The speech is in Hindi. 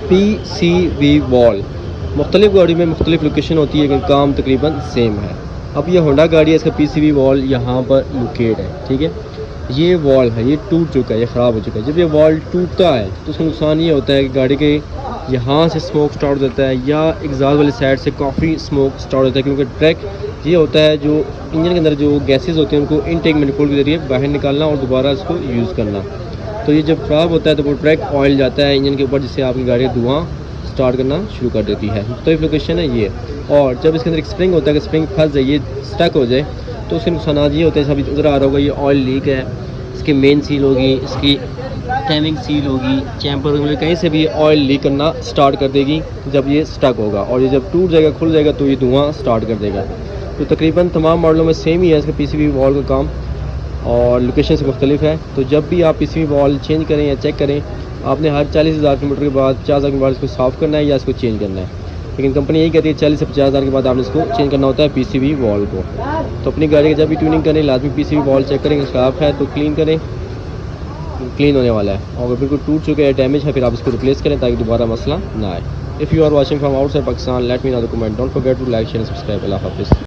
PCV wall. मुख्तलिफ गाड़ी में मुख्तलिफ लोकेशन होती है, लेकिन काम तकरीबन सेम है। अब ये होंडा गाड़ी है, इसका PCV वॉल यहाँ पर लोकेट है, ठीक है। ये वॉल है, ये टूट चुका है, ये ख़राब हो चुका है। जब ये वॉल टूटता है तो उसका नुकसान ये होता है कि गाड़ी के यहाँ से स्मोक स्टार्ट हो जाता है, या एग्जॉस्ट वाली साइड से काफ़ी स्मोक स्टार्ट होता है, क्योंकि ट्रैक ये होता है जो इंजन के अंदर जो गैसेस होती हैं उनको इनटेक मैनिफोल्ड के ज़रिए बाहर निकालना और दोबारा इसको यूज़ करना। तो ये जब ख़राब होता है तो वो ट्रैक ऑयल जाता है इंजन के ऊपर, जिससे आपकी गाड़ी धुआं स्टार्ट करना शुरू कर देती है। तो एक लोकेशन है ये। और जब इसके अंदर एक स्प्रिंग होता है, कि स्प्रिंग फंस जाए, ये स्टक हो जाए, तो उसके नुकसान ये होते हैं। अभी उधर आ रहा होगा, ये ऑयल लीक है, इसकी मेन सील होगी, इसकी टाइमिंग सील होगी, चैम्पर में कहीं से भी ऑयल लीक करना स्टार्ट कर देगी जब ये स्टक होगा। और ये जब टूट जाएगा, खुल जाएगा, तो ये धुआं स्टार्ट कर देगा। तो तकरीबन तमाम मॉडलों में सेम ही है इसका PCV वॉल का काम, और लोकेशन से मुख्तलिफ है। तो जब भी आप PCV वॉल चेंज करें या चेक करें, आपने हर 40,000 किलोमीटर के बाद, 50,000 के बाद इसको साफ़ करना है या इसको चेंज करना है। लेकिन कंपनी यही कहती है 40 से 50,000 के बाद आपने इसको चेंज करना होता है PCV वॉल को। तो अपनी गाड़ी की जब भी ट्यूनिंग करें, लाजमी PCV वॉल चेक करें, खराब है तो क्लीन करें, क्लीन होने वाला है। और अगर बिल्कुल टूट चुके हैं, डैमेज है, फिर आप इसको रिप्लेस करें ताकि दोबारा मसला ना आए। If you are watching from outside Pakistan, let me know the comment. Don't forget to like, share, subscribe. अल्लाह हाफिज़।